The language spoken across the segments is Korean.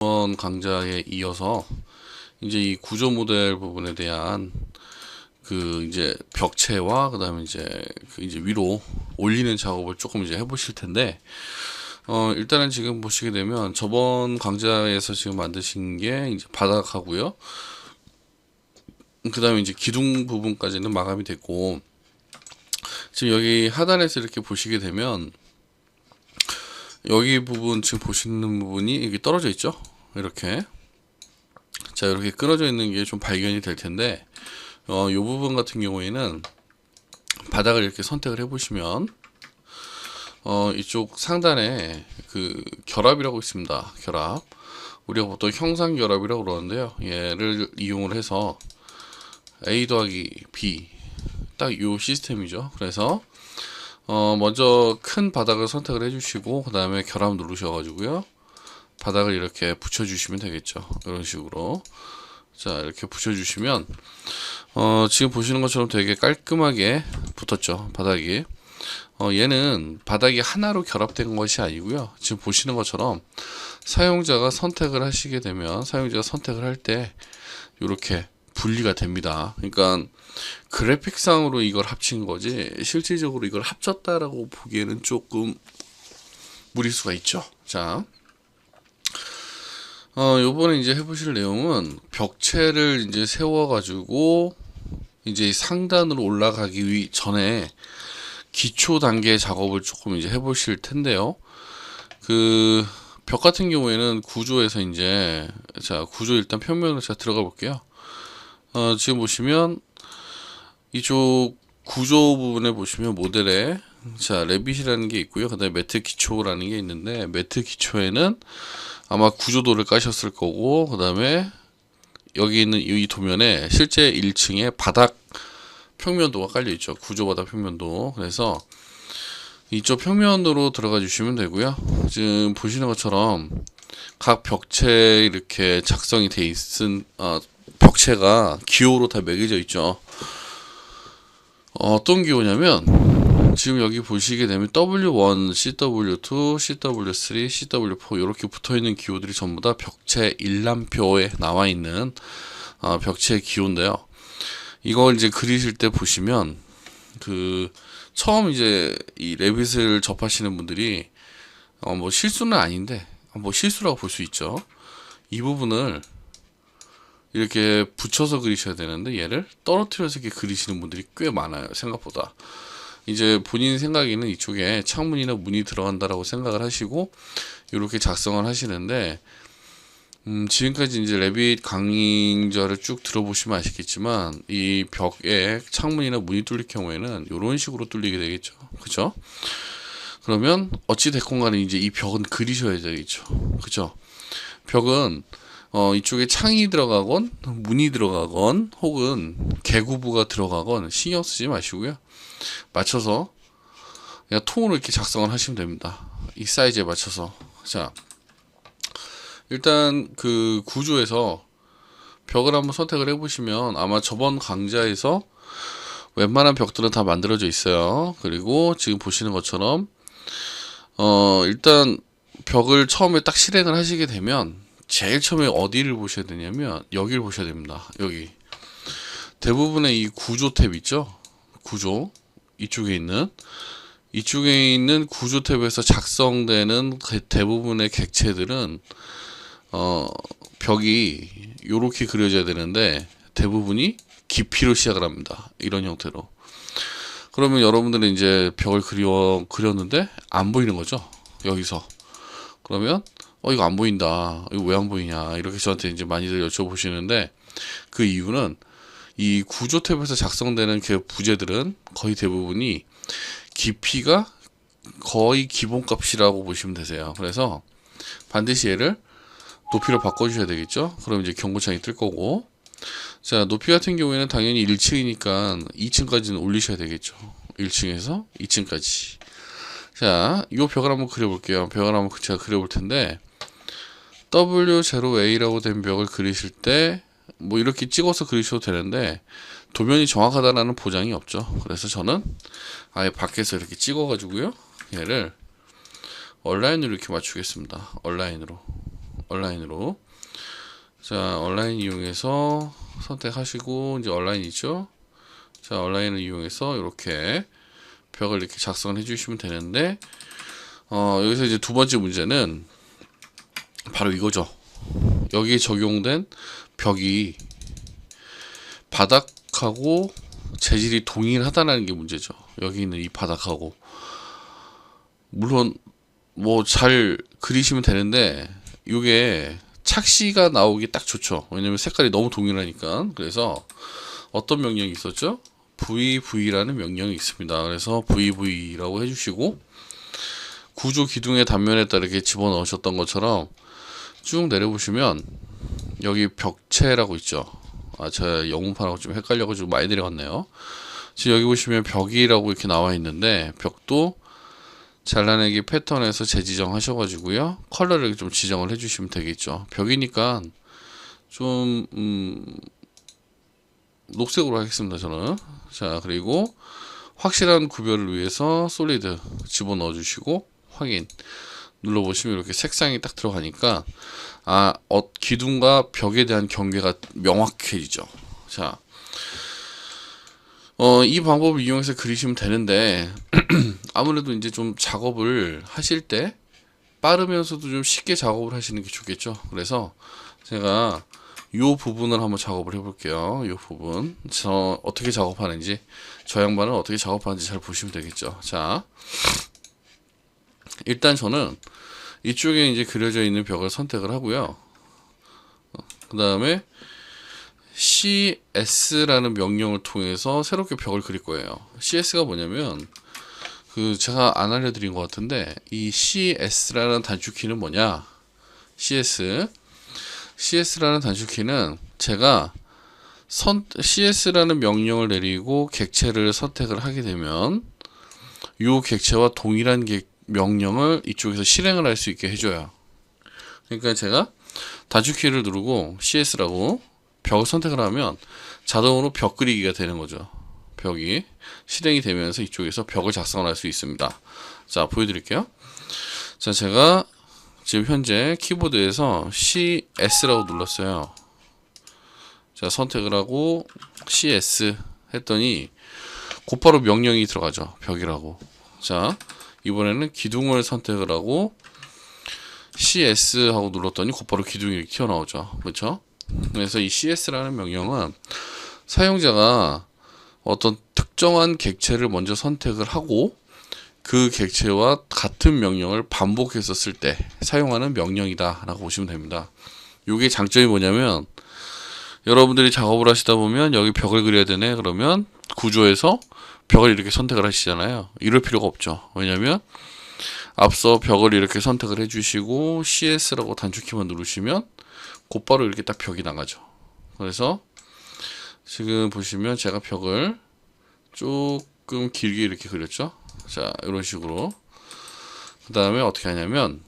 이번 강좌에 이어서 이제 이 구조 모델 부분에 대한 그 이제 벽체와 그다음에 이제 그 이제 위로 올리는 작업을 조금 이제 해보실 텐데, 일단은 지금 보시게 되면 저번 강좌에서 지금 만드신 게 이제 바닥하고요. 그다음에 이제 기둥 부분까지는 마감이 됐고, 지금 여기 하단에서 이렇게 보시게 되면 여기 부분 지금 보시는 부분이 이게 떨어져 있죠. 이렇게. 자, 이렇게 끊어져 있는 게 좀 발견이 될 텐데, 이 부분 같은 경우에는 바닥을 이렇게 선택을 해보시면, 이쪽 상단에 그 결합이라고 있습니다. 결합. 우리가 보통 형상 결합이라고 그러는데요. 얘를 이용을 해서 A 더하기 B, 딱 요 시스템이죠. 그래서, 먼저 큰 바닥을 선택을 해주시고, 그 다음에 결합 누르셔가지고요. 바닥을 이렇게 붙여주시면 되겠죠. 이런 식으로. 자, 이렇게 붙여주시면, 지금 보시는 것처럼 되게 깔끔하게 붙었죠. 바닥이. 얘는 바닥이 하나로 결합된 것이 아니고요. 지금 보시는 것처럼 사용자가 선택을 하시게 되면, 사용자가 선택을 할 때, 이렇게 분리가 됩니다. 그러니까, 그래픽상으로 이걸 합친 거지, 실질적으로 이걸 합쳤다라고 보기에는 조금 무리수가 있죠. 자. 요번에 이제 해보실 내용은 벽체를 이제 세워가지고 이제 상단으로 올라가기 전에 기초 단계 작업을 조금 이제 해보실 텐데요. 그 벽 같은 경우에는 구조에서 이제, 자, 구조 일단 평면으로 제가 들어가 볼게요. 지금 보시면 이쪽 구조 부분에 보시면 모델에, 자, 레빗이라는 게 있고요. 그 다음에 매트 기초라는 게 있는데, 매트 기초에는 아마 구조도를 까셨을 거고, 그 다음에 여기 있는 이 도면에 실제 1층에 바닥 평면도가 깔려 있죠. 구조 바닥 평면도. 그래서 이쪽 평면으로 들어가 주시면 되고요. 지금 보시는 것처럼 각 벽체 이렇게 작성이 돼 있은, 벽체가 기호로 다 매겨져 있죠. 어떤 기호냐면, 지금 여기 보시게 되면 W1, CW2, CW3, CW4 이렇게 붙어있는 기호들이 전부 다 벽체 일람표에 나와 있는 벽체 기호인데요. 이걸 이제 그리실 때 보시면, 그 처음 이제 이 레빗을 접하시는 분들이 뭐 실수는 아닌데, 뭐 실수라고 볼 수 있죠. 이 부분을 이렇게 붙여서 그리셔야 되는데, 얘를 떨어뜨려서 이렇게 그리시는 분들이 꽤 많아요. 생각보다. 이제 본인 생각에는 이쪽에 창문이나 문이 들어간다라고 생각을 하시고 이렇게 작성을 하시는데, 지금까지 이제 레빗 강좌를 쭉 들어보시면 아시겠지만, 이 벽에 창문이나 문이 뚫릴 경우에는 이런 식으로 뚫리게 되겠죠. 그죠? 그러면 어찌 됐건 간에 이제 이 벽은 그리셔야 되겠죠. 그죠? 벽은 이쪽에 창이 들어가건 문이 들어가건 혹은 개구부가 들어가건 신경 쓰지 마시고요. 맞춰서 그냥 통으로 이렇게 작성을 하시면 됩니다. 이 사이즈에 맞춰서. 자, 일단 그 구조에서 벽을 한번 선택을 해보시면 아마 저번 강좌에서 웬만한 벽들은 다 만들어져 있어요. 그리고 지금 보시는 것처럼 일단 벽을 처음에 딱 실행을 하시게 되면 제일 처음에 어디를 보셔야 되냐면 여기를 보셔야 됩니다. 여기 대부분의 이 구조 탭 있죠. 구조 이쪽에 있는 구조 탭에서 작성되는 대부분의 객체들은 벽이 요렇게 그려져야 되는데 대부분이 깊이로 시작을 합니다. 이런 형태로. 그러면 여러분들은 이제 벽을 그렸는데 안 보이는 거죠. 여기서. 그러면 이거 안 보인다. 이거 왜 안 보이냐. 이렇게 저한테 이제 많이들 여쭤보시는데, 그 이유는 이 구조 탭에서 작성되는 그 부재들은 거의 대부분이 깊이가 거의 기본값이라고 보시면 되세요. 그래서 반드시 얘를 높이로 바꿔주셔야 되겠죠. 그럼 이제 경고창이 뜰 거고, 자, 높이 같은 경우에는 당연히 1층이니까 2층까지는 올리셔야 되겠죠. 1층에서 2층까지. 자, 이 벽을 한번 그려볼게요. 벽을 한번 제가 그려볼 텐데, W0A라고 된 벽을 그리실 때 뭐 이렇게 찍어서 그리셔도 되는데 도면이 정확하다라는 보장이 없죠. 그래서 저는 아예 밖에서 이렇게 찍어 가지고요, 얘를 얼라인으로 이렇게 맞추겠습니다. 얼라인으로 얼라인으로. 자, 얼라인 이용해서 선택하시고, 이제 얼라인이죠. 자, 얼라인을 이용해서 이렇게 벽을 이렇게 작성을 해주시면 되는데, 여기서 이제 두 번째 문제는 바로 이거죠. 여기에 적용된 벽이 바닥하고 재질이 동일하다는 게 문제죠. 여기 있는 이 바닥하고. 물론 뭐 잘 그리시면 되는데 이게 착시가 나오기 딱 좋죠. 왜냐면 색깔이 너무 동일하니까. 그래서 어떤 명령이 있었죠? VV라는 명령이 있습니다. 그래서 VV라고 해주시고, 구조 기둥의 단면에다 이렇게 집어넣으셨던 것처럼 쭉 내려보시면 여기 벽체라고 있죠. 제가 영문판하고 좀 헷갈려가지고 많이 내려갔네요. 지금 여기 보시면 벽이라고 이렇게 나와 있는데, 벽도 잘라내기 패턴에서 재지정 하셔가지고요, 컬러를 좀 지정을 해주시면 되겠죠. 벽이니까 좀 녹색으로 하겠습니다, 저는. 자, 그리고 확실한 구별을 위해서 솔리드 집어넣어 주시고 확인 눌러보시면 이렇게 색상이 딱 들어가니까 기둥과 벽에 대한 경계가 명확해지죠. 자, 이 방법을 이용해서 그리시면 되는데 아무래도 이제 좀 작업을 하실 때 빠르면서도 좀 쉽게 작업을 하시는 게 좋겠죠. 그래서 제가 이 부분을 한번 작업을 해볼게요. 이 부분 저 어떻게 작업하는지, 저 양반은 어떻게 작업하는지 잘 보시면 되겠죠. 자, 일단 저는 이쪽에 이제 그려져 있는 벽을 선택을 하고요. 그 다음에 CS라는 명령을 통해서 새롭게 벽을 그릴 거예요. CS가 뭐냐면 제가 안 알려드린 것 같은데, 이 CS라는 단축키는 뭐냐? CS라는 단축키는 제가 CS라는 명령을 내리고 객체를 선택을 하게 되면 이 객체와 동일한 명령을 이쪽에서 실행을 할 수 있게 해줘요. 그러니까 제가 단축키를 누르고 CS라고 벽을 선택을 하면 자동으로 벽 그리기가 되는 거죠. 벽이 실행이 되면서 이쪽에서 벽을 작성할 수 있습니다. 자, 보여드릴게요. 자, 제가 지금 현재 키보드에서 CS라고 눌렀어요. 자, 선택을 하고 CS 했더니 곧바로 명령이 들어가죠. 벽이라고. 자, 이번에는 기둥을 선택을 하고 CS 하고 눌렀더니 곧바로 기둥이 이렇게 튀어나오죠. 그렇죠? 그래서 이 CS라는 명령은 사용자가 어떤 특정한 객체를 먼저 선택을 하고 그 객체와 같은 명령을 반복했었을 때 사용하는 명령이다 라고 보시면 됩니다. 이게 장점이 뭐냐면, 여러분들이 작업을 하시다 보면 여기 벽을 그려야 되네 그러면 구조에서 벽을 이렇게 선택을 하시잖아요. 이럴 필요가 없죠. 왜냐면 앞서 벽을 이렇게 선택을 해주시고 CS라고 단축키만 누르시면 곧바로 이렇게 딱 벽이 나가죠. 그래서 지금 보시면 제가 벽을 조금 길게 이렇게 그렸죠. 자, 이런 식으로. 그 다음에 어떻게 하냐면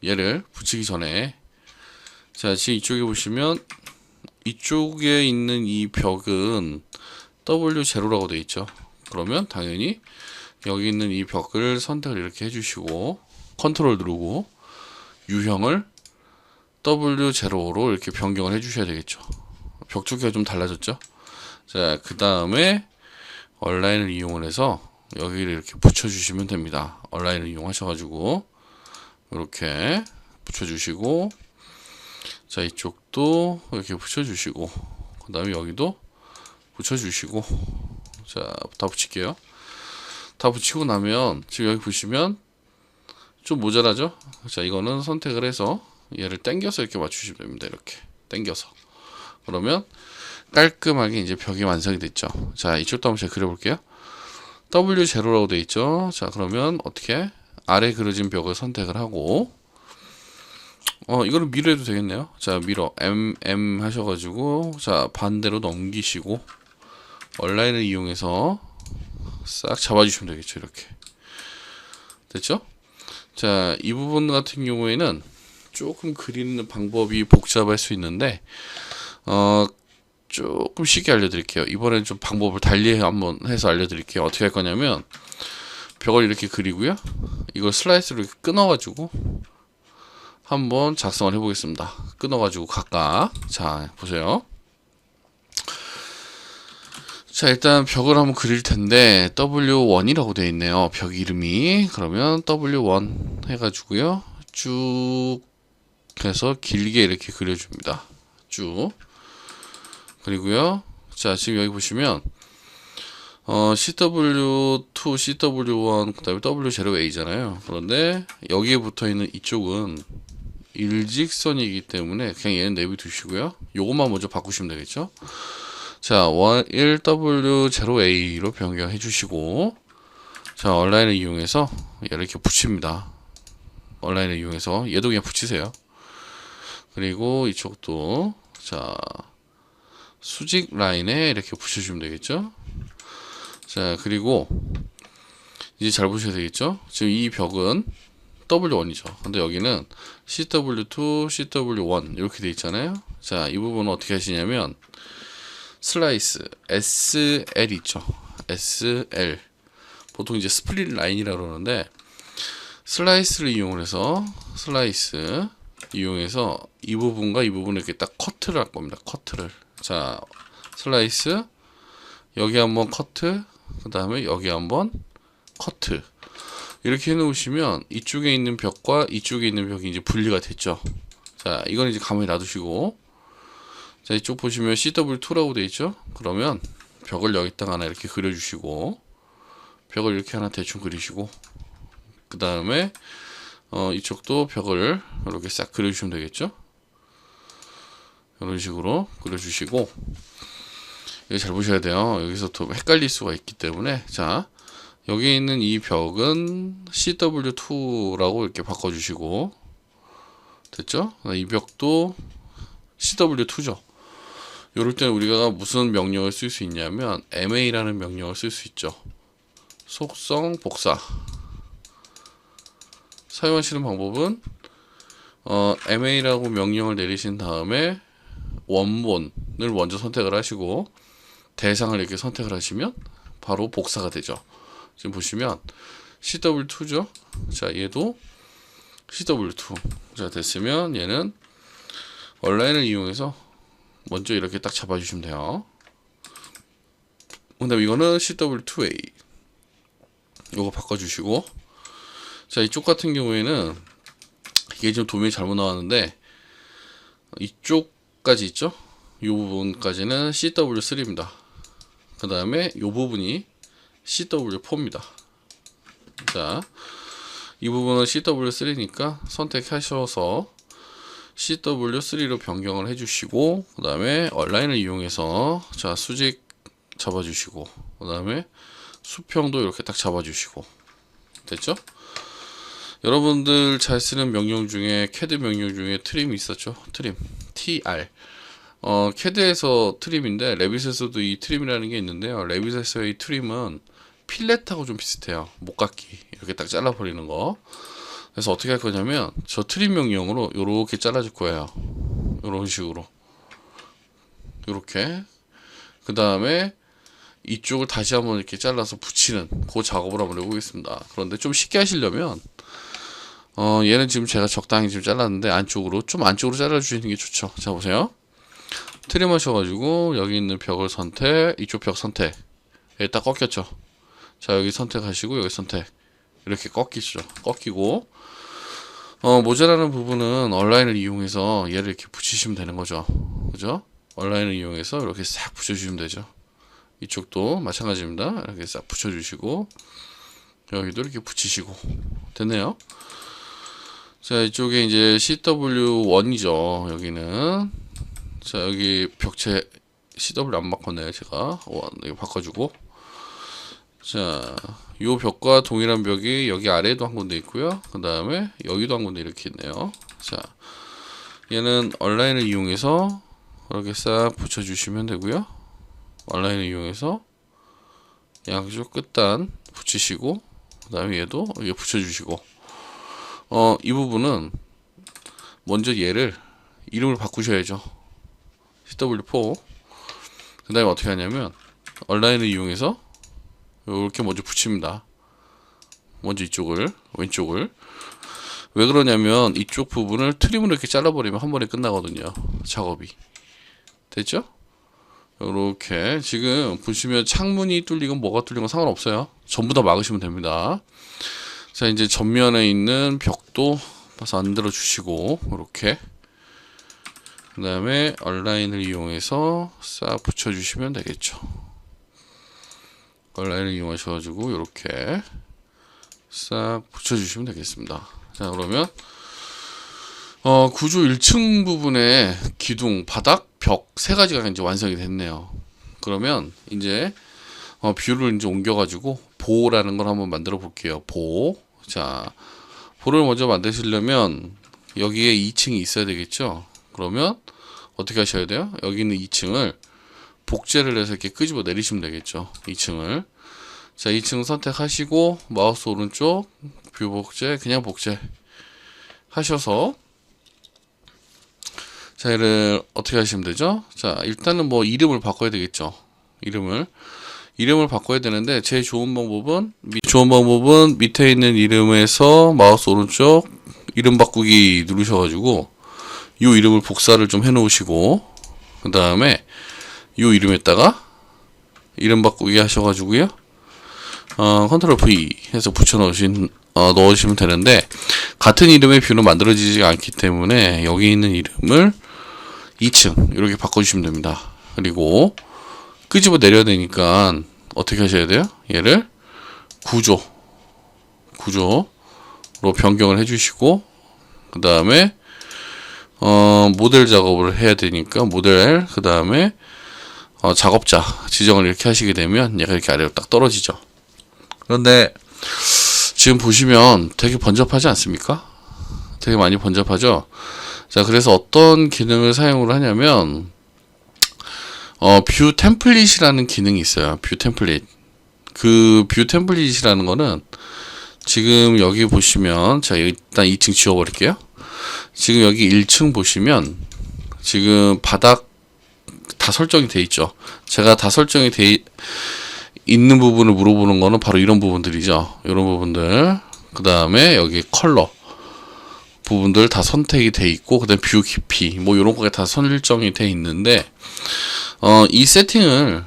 얘를 붙이기 전에, 자, 지금 이쪽에 보시면 이쪽에 있는 이 벽은 W0라고 되어 있죠. 그러면 당연히 여기 있는 이 벽을 선택을 이렇게 해주시고 컨트롤 누르고 유형을 W0로 이렇게 변경을 해주셔야 되겠죠. 벽 두께가 좀 달라졌죠. 자, 그 다음에 얼라인을 이용을 해서 여기를 이렇게 붙여주시면 됩니다. 얼라인을 이용하셔가지고 이렇게 붙여주시고, 자, 이쪽도 이렇게 붙여주시고, 그 다음에 여기도 붙여주시고, 자, 다 붙일게요. 다 붙이고 나면 지금 여기 보시면 좀 모자라죠? 자, 이거는 선택을 해서 얘를 당겨서 이렇게 맞추시면 됩니다. 이렇게 당겨서. 그러면 깔끔하게 이제 벽이 완성이 됐죠. 자, 이쪽도 한번 제가 그려볼게요. W0라고 되어 있죠. 자, 그러면 어떻게 아래 그려진 벽을 선택을 하고, 이거는 미러 해도 되겠네요. 자, 미러 M 하셔가지고, 자, 반대로 넘기시고 얼라인을 이용해서 싹 잡아주시면 되겠죠. 이렇게 됐죠? 자, 이 부분 같은 경우에는 조금 그리는 방법이 복잡할 수 있는데 조금 쉽게 알려드릴게요. 이번엔 좀 방법을 달리 한번 해서 알려드릴게요. 어떻게 할 거냐면 벽을 이렇게 그리고요, 이걸 슬라이스로 이렇게 끊어가지고 한번 작성을 해보겠습니다. 끊어가지고 각각. 자, 보세요. 자, 일단 벽을 한번 그릴 텐데 W1이라고 되어 있네요. 벽 이름이. 그러면 W1 해가지고요. 쭉 해서 길게 이렇게 그려줍니다. 쭉. 그리고요. 자, 지금 여기 보시면 CW2, CW1, 그 다음에 W0A잖아요. 그런데 여기에 붙어 있는 이쪽은 일직선이기 때문에 그냥 얘는 내비두시고요. 요것만 먼저 바꾸시면 되겠죠. 자, 1W0A로 변경해 주시고, 자, 얼라인을 이용해서 얘를 이렇게 붙입니다. 얼라인을 이용해서 얘도 그냥 붙이세요. 그리고 이쪽도 자, 수직 라인에 이렇게 붙여주면 되겠죠. 자, 그리고 이제 잘 보셔야 되겠죠. 지금 이 벽은 W1이죠. 근데 여기는 CW2, CW1 이렇게 돼 있잖아요. 자, 이 부분은 어떻게 하시냐면 슬라이스 SL 있죠. SL 보통 이제 스플릿 라인이라고 그러는데 슬라이스를 이용해서 이 부분과 이 부분을 이렇게 딱 커트를 할 겁니다. 커트를. 자, 슬라이스 여기 한번 커트, 그 다음에 여기 한번 커트. 이렇게 해 놓으시면 이쪽에 있는 벽과 이쪽에 있는 벽이 이제 분리가 됐죠. 자, 이건 이제 가만히 놔두시고, 자, 이쪽 보시면 CW2라고 되어 있죠. 그러면 벽을 여기다가 하나 이렇게 그려주시고, 벽을 이렇게 하나 대충 그리시고, 그 다음에 이쪽도 벽을 이렇게 싹 그려주시면 되겠죠. 이런 식으로 그려주시고, 여기 잘 보셔야 돼요. 여기서 또 헷갈릴 수가 있기 때문에. 자, 여기 있는 이 벽은 CW2라고 이렇게 바꿔주시고, 됐죠? 이 벽도 CW2죠. 이럴 때는 우리가 무슨 명령을 쓸 수 있냐면 MA라는 명령을 쓸 수 있죠. 속성 복사. 사용하시는 방법은 MA라고 명령을 내리신 다음에 원본을 먼저 선택을 하시고 대상을 이렇게 선택을 하시면 바로 복사가 되죠. 지금 보시면 CW2죠. 자, 얘도 CW2. 자, 됐으면 얘는 얼라인을 이용해서 먼저 이렇게 딱 잡아주시면 돼요. 그 다음에 이거는 CW2A. 요거 바꿔주시고, 자, 이쪽 같은 경우에는 이게 지금 도면이 잘못 나왔는데 이쪽까지 있죠? 이 부분까지는 CW3입니다. 그 다음에 이 부분이 CW4입니다. 자, 이 부분은 CW3니까 선택하셔서 CW3로 변경을 해주시고, 그 다음에 얼라인을 이용해서 자, 수직 잡아주시고, 그 다음에 수평도 이렇게 딱 잡아주시고, 됐죠? 여러분들 잘 쓰는 명령 중에 캐드 명령 중에 트림이 있었죠. 트림 TR. 캐드에서 트림인데 레빗에서도 이 트림이라는 게 있는데요. 레빗에서의 트림은 필렛하고 좀 비슷해요. 목깎이 이렇게 딱 잘라버리는 거. 그래서 어떻게 할 거냐면 저 트림 명령으로 이렇게 잘라줄 거예요. 이런 식으로 이렇게. 그 다음에 이쪽을 다시 한번 이렇게 잘라서 붙이는 그 작업을 한번 해보겠습니다. 그런데 좀 쉽게 하시려면 얘는 지금 제가 적당히 지금 잘랐는데 안쪽으로 잘라주시는 게 좋죠. 자, 보세요. 트림 하셔가지고 여기 있는 벽을 선택, 이쪽 벽 선택. 여기 딱 꺾였죠. 자, 여기 선택하시고 여기 선택. 이렇게 꺾이죠. 꺾이고 모자라는 부분은 얼라인을 이용해서 얘를 이렇게 붙이시면 되는 거죠. 그죠? 얼라인을 이용해서 이렇게 싹 붙여주시면 되죠. 이쪽도 마찬가지입니다. 이렇게 싹 붙여주시고 여기도 이렇게 붙이시고 됐네요. 자, 이쪽에 이제 CW1이죠. 여기는 자, 여기 벽체 CW 안 바꿨네요. 제가 이거 바꿔주고, 자, 요 벽과 동일한 벽이 여기 아래에도 한 군데 있고요. 그 다음에 여기도 한 군데 이렇게 있네요. 자, 얘는 얼라인을 이용해서 이렇게 싹 붙여주시면 되고요. 얼라인을 이용해서 양쪽 끝단 붙이시고, 그 다음에 얘도 이렇게 붙여주시고, 이 부분은 먼저 얘를 이름을 바꾸셔야죠. CW4. 그 다음에 어떻게 하냐면 얼라인을 이용해서 이렇게 먼저 붙입니다. 먼저 이쪽을, 왼쪽을. 왜 그러냐면 이쪽 부분을 트림으로 이렇게 잘라버리면 한 번에 끝나거든요. 작업이. 됐죠? 이렇게 지금 보시면 창문이 뚫리건 뭐가 뚫리건 상관없어요. 전부 다 막으시면 됩니다. 자, 이제 전면에 있는 벽도 만들어 주시고 이렇게 그 다음에 얼라인을 이용해서 싹 붙여 주시면 되겠죠. 얼라인을 이용하셔가지고 이렇게 싹 붙여 주시면 되겠습니다. 자, 그러면 구조 1층 부분에 기둥, 바닥, 벽 세 가지가 이제 완성이 됐네요. 그러면 이제 뷰를 이제 옮겨가지고 보라는 걸 한번 만들어 볼게요. 보. 자, 보를 먼저 만드시려면 여기에 2층이 있어야 되겠죠. 그러면 어떻게 하셔야 돼요? 여기 있는 2층을 복제를 해서 이렇게 끄집어 내리시면 되겠죠. 2층을. 자, 2층 선택하시고 마우스 오른쪽 뷰 복제, 그냥 복제 하셔서 자, 얘를 어떻게 하시면 되죠? 자, 일단은 뭐 이름을 바꿔야 되겠죠. 이름을 바꿔야 되는데 제일 좋은 방법은 밑에 있는 이름에서 마우스 오른쪽 이름 바꾸기 누르셔가지고 이 이름을 복사를 좀 해놓으시고 그 다음에 이 이름에다가 이름 바꾸기 하셔가지고요. 컨트롤 V 해서 넣으시면 되는데 같은 이름의 뷰는 만들어지지 않기 때문에 여기 있는 이름을 2층 이렇게 바꿔주시면 됩니다. 그리고 끄집어 내려야 되니까 어떻게 하셔야 돼요? 얘를 구조로 변경을 해주시고 그 다음에 모델 작업을 해야 되니까 모델 그 다음에 작업자 지정을 이렇게 하시게 되면 얘가 이렇게 아래로 딱 떨어지죠. 그런데 지금 보시면 되게 번잡하지 않습니까? 되게 많이 번잡하죠. 자, 그래서 어떤 기능을 사용을 하냐면 뷰 템플릿이라는 기능이 있어요. 뷰 템플릿. 그 뷰 템플릿이라는 거는 지금 여기 보시면 자, 일단 2층 지워버릴게요. 지금 여기 1층 보시면 지금 바닥 다 설정이 돼 있죠. 제가 다 설정이 돼 있는 부분을 물어보는 거는 바로 이런 부분들이죠. 이런 부분들. 그 다음에 여기 컬러 부분들 다 선택이 돼 있고, 그 다음에 뷰 깊이 뭐 이런 거가 다 설정이 돼 있는데 이 세팅을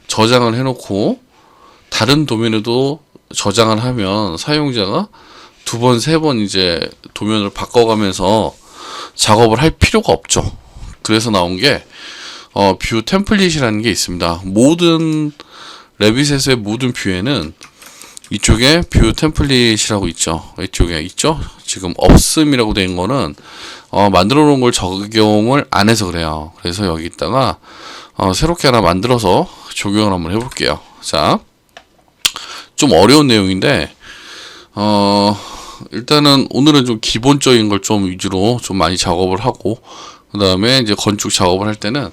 저장을 해놓고 다른 도면에도 저장을 하면 사용자가 두 번, 세 번 이제 도면을 바꿔가면서 작업을 할 필요가 없죠. 그래서 나온 게 뷰 템플릿이라는 게 있습니다. 모든 레빗에서의 모든 뷰에는 이쪽에 뷰 템플릿이라고 있죠. 이쪽에 있죠. 지금 없음이라고 된 거는 만들어 놓은 걸 적용을 안 해서 그래요. 그래서 여기다가 새롭게 하나 만들어서 적용을 한번 해볼게요. 자, 좀 어려운 내용인데 일단은 오늘은 좀 기본적인 걸 좀 위주로 좀 많이 작업을 하고, 그 다음에 이제 건축 작업을 할 때는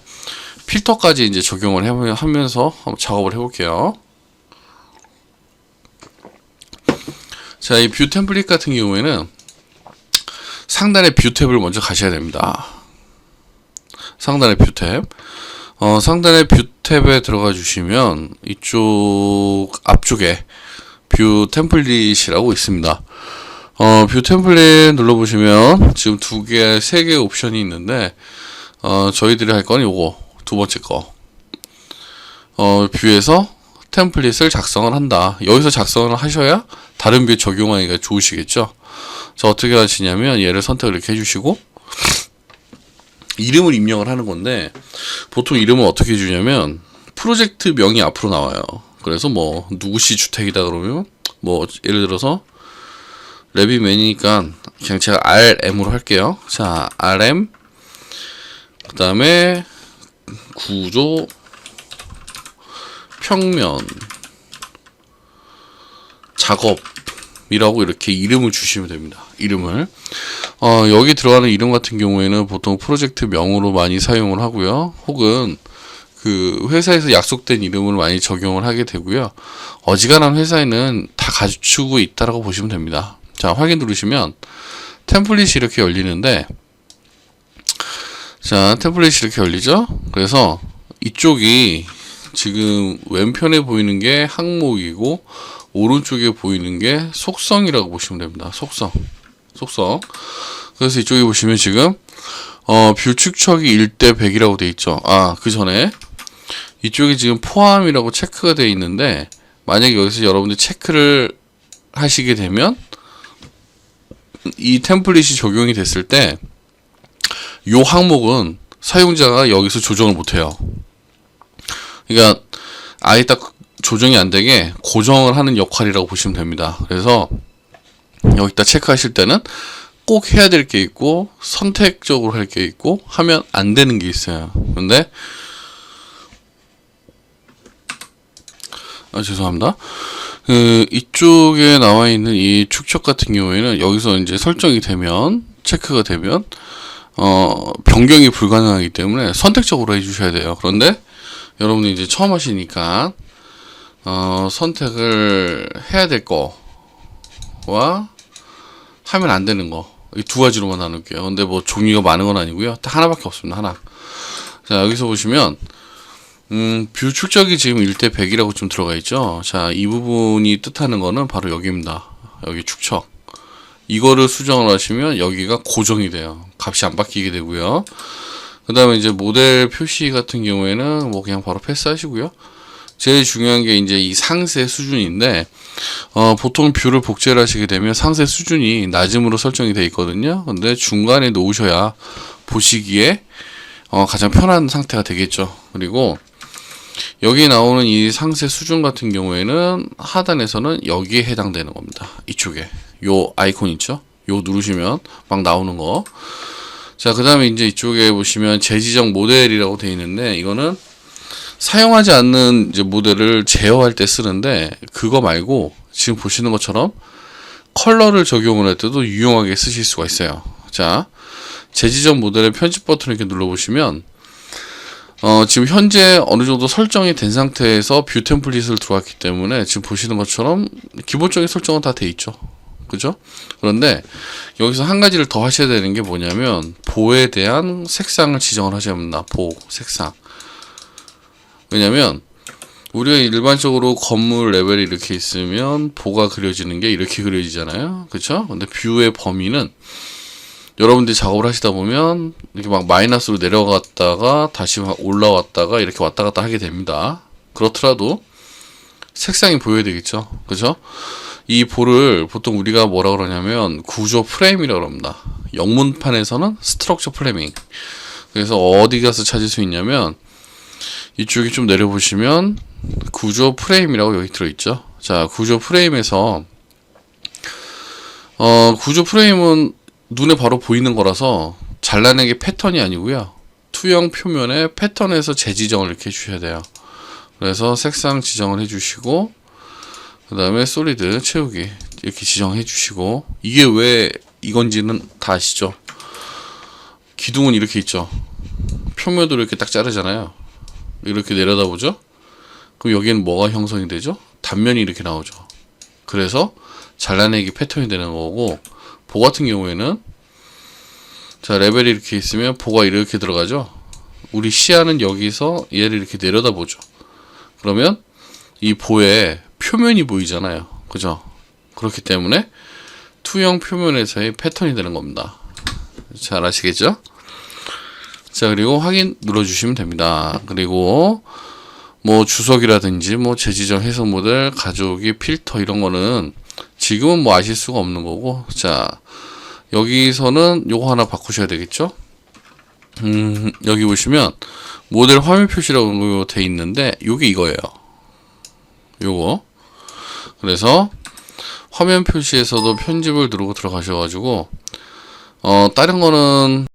필터까지 이제 적용을 하면서 한번 작업을 해볼게요. 자, 이 뷰 템플릿 같은 경우에는 상단에 뷰 탭을 먼저 가셔야 됩니다. 상단에 뷰 탭. 상단에 뷰 탭에 들어가 주시면 이쪽 앞쪽에 뷰 템플릿이라고 있습니다. 뷰 템플릿 눌러보시면 지금 세 개 옵션이 있는데 저희들이 할 건 요거 두 번째 거. 뷰에서 템플릿을 작성을 한다. 여기서 작성을 하셔야 다른 뷰에 적용하기가 좋으시겠죠. 자, 어떻게 하시냐면 얘를 선택을 이렇게 해주시고 이름을 입력을 하는 건데, 보통 이름은 어떻게 해주냐면 프로젝트 명이 앞으로 나와요. 그래서 뭐 누구시 주택이다 그러면 뭐 예를 들어서 레빗맨이니까 그냥 제가 RM으로 할게요. 자, RM 그 다음에 구조 평면 작업이라고 이렇게 이름을 주시면 됩니다. 이름을 여기 들어가는 이름 같은 경우에는 보통 프로젝트 명으로 많이 사용을 하고요. 혹은 그 회사에서 약속된 이름을 많이 적용을 하게 되고요. 어지간한 회사에는 다 갖추고 있다라고 보시면 됩니다. 자, 확인 누르시면 템플릿이 이렇게 열리는데, 자, 템플릿이 이렇게 열리죠. 그래서 이쪽이 지금 왼편에 보이는 게 항목이고 오른쪽에 보이는 게 속성이라고 보시면 됩니다. 속성. 속성. 그래서 이쪽에 보시면 지금 뷰 축척이 1대 100이라고 돼 있죠. 그 전에 이쪽에 지금 포함이라고 체크가 돼 있는데, 만약에 여기서 여러분들 체크를 하시게 되면 이 템플릿이 적용이 됐을 때 이 항목은 사용자가 여기서 조정을 못해요. 그러니까 아예 딱 조정이 안 되게 고정을 하는 역할이라고 보시면 됩니다. 그래서 여기다 체크하실 때는 꼭 해야 될 게 있고 선택적으로 할 게 있고 하면 안 되는 게 있어요. 근데 죄송합니다. 이쪽에 나와 있는 이 축척 같은 경우에는 여기서 이제 설정이 되면, 체크가 되면 변경이 불가능하기 때문에 선택적으로 해주셔야 돼요. 그런데 여러분이 이제 처음 하시니까 선택을 해야 될 거와 하면 안 되는 거, 이 두 가지로만 나눌게요. 근데 뭐 종류가 많은 건 아니고요. 딱 하나밖에 없습니다. 하나. 자, 여기서 보시면 뷰 축적이 지금 1대 100이라고 좀 들어가 있죠. 자, 이 부분이 뜻하는 거는 바로 여기입니다. 여기 축척. 이거를 수정을 하시면 여기가 고정이 돼요. 값이 안 바뀌게 되고요. 그 다음에 이제 모델 표시 같은 경우에는 뭐 그냥 바로 패스하시고요. 제일 중요한 게 이제 이 상세 수준인데, 보통 뷰를 복제를 하시게 되면 상세 수준이 낮음으로 설정이 되어 있거든요. 근데 중간에 놓으셔야 보시기에 가장 편한 상태가 되겠죠. 그리고 여기 나오는 이 상세 수준 같은 경우에는 하단에서는 여기에 해당되는 겁니다. 이쪽에 요 아이콘 있죠? 요 누르시면 막 나오는 거. 자, 그 다음에 이제 이쪽에 보시면 재지정 모델이라고 되어 있는데, 이거는 사용하지 않는 이제 모델을 제어할 때 쓰는데, 그거 말고 지금 보시는 것처럼 컬러를 적용을 할 때도 유용하게 쓰실 수가 있어요. 자, 재지정 모델의 편집 버튼을 이렇게 눌러보시면 지금 현재 어느 정도 설정이 된 상태에서 뷰 템플릿을 들어왔기 때문에 지금 보시는 것처럼 기본적인 설정은 다 돼 있죠. 그죠? 그런데 여기서 한 가지를 더 하셔야 되는 게 뭐냐면, 보에 대한 색상을 지정을 하셔야 합니다. 보, 색상. 왜냐면 우리가 일반적으로 건물 레벨이 이렇게 있으면 보가 그려지는 게 이렇게 그려지잖아요. 그쵸? 근데 뷰의 범위는 여러분들이 작업을 하시다 보면 이렇게 막 마이너스로 내려갔다가 다시 올라왔다가 이렇게 왔다 갔다 하게 됩니다. 그렇더라도 색상이 보여야 되겠죠. 그죠? 이 볼을 보통 우리가 뭐라 그러냐면 구조 프레임이라고 합니다. 영문판에서는 스트럭처 프레밍. 그래서 어디 가서 찾을 수 있냐면 이쪽에 좀 내려보시면 구조 프레임이라고 여기 들어있죠. 자, 구조 프레임에서 구조 프레임은 눈에 바로 보이는 거라서 잘라내기 패턴이 아니고요. 투영 표면에 패턴에서 재지정을 이렇게 해주셔야 돼요. 그래서 색상 지정을 해주시고, 그 다음에 솔리드 채우기 이렇게 지정해 주시고, 이게 왜 이건지는 다 아시죠? 기둥은 이렇게 있죠. 표면도 이렇게 딱 자르잖아요. 이렇게 내려다보죠. 그럼 여기는 뭐가 형성이 되죠? 단면이 이렇게 나오죠. 그래서 잘라내기 패턴이 되는 거고, 보 같은 경우에는 자, 레벨이 이렇게 있으면 보가 이렇게 들어가죠. 우리 시야는 여기서 얘를 이렇게 내려다보죠. 그러면 이 보에 표면이 보이잖아요. 그죠? 그렇기 때문에 투영 표면에서의 패턴이 되는 겁니다. 잘 아시겠죠? 자, 그리고 확인 눌러주시면 됩니다. 그리고 뭐 주석이라든지 뭐 재지정 해석 모델, 가져오기, 필터 이런 거는 지금은 뭐 아실 수가 없는 거고, 자, 여기서는 요거 하나 바꾸셔야 되겠죠? 여기 보시면 모델 화면 표시라고 돼 있는데 요게 이거예요. 요거. 그래서 화면 표시에서도 편집을 누르고 들어가셔가지고 다른 거는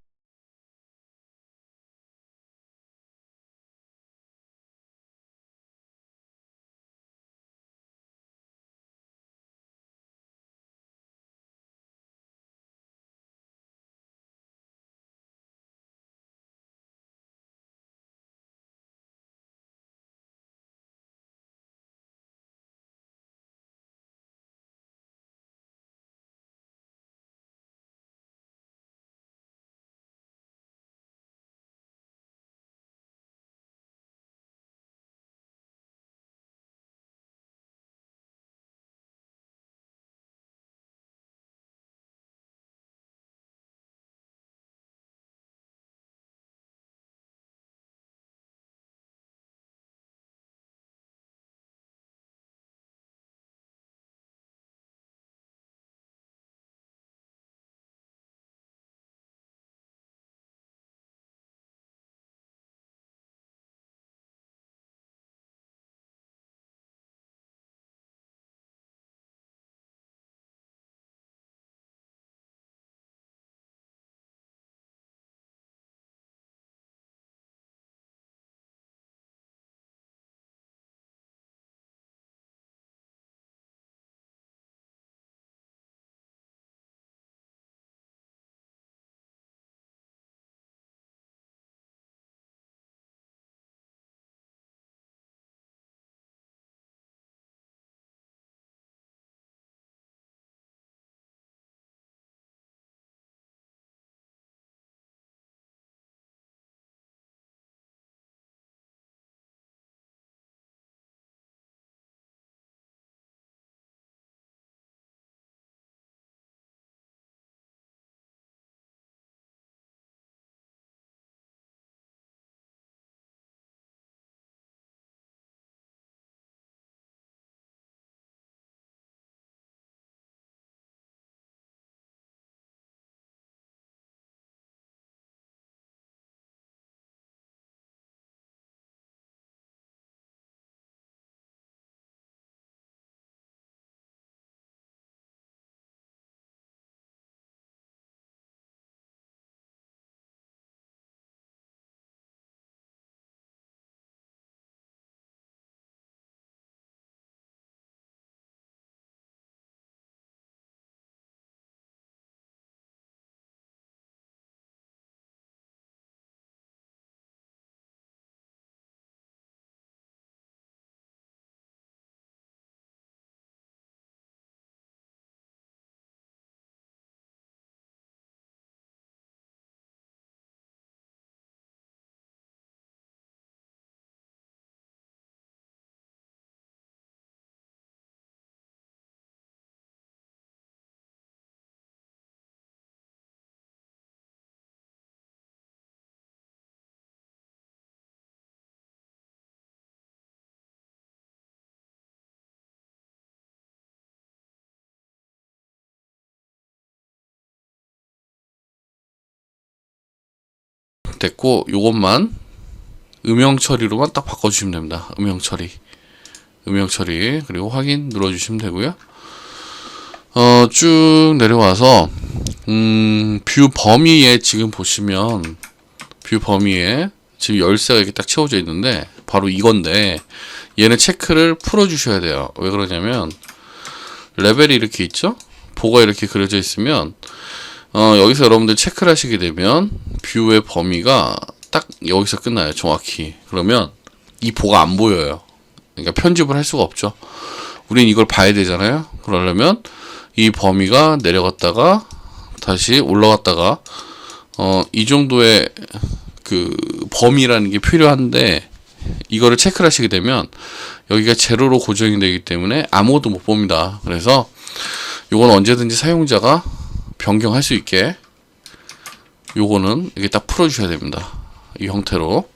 됐고, 요것만 음영 처리로만 딱 바꿔주시면 됩니다. 음영 처리, 그리고 확인 눌러주시면 되고요. 쭉 내려와서 뷰 범위에 지금 보시면 뷰 범위에 지금 열쇠가 이렇게 딱 채워져 있는데 바로 이건데, 얘는 체크를 풀어 주셔야 돼요. 왜 그러냐면 레벨이 이렇게 있죠? 보가 이렇게 그려져 있으면 여기서 여러분들 체크를 하시게 되면 뷰의 범위가 딱 여기서 끝나요. 정확히. 그러면 이 보가 안 보여요. 그러니까 편집을 할 수가 없죠. 우린 이걸 봐야 되잖아요. 그러려면 이 범위가 내려갔다가 다시 올라갔다가 이 정도의 그 범위라는 게 필요한데, 이거를 체크를 하시게 되면 여기가 제로로 고정이 되기 때문에 아무것도 못 봅니다. 그래서 요건 언제든지 사용자가 변경할 수 있게 요거는 이렇게 딱 풀어주셔야 됩니다. 이 형태로.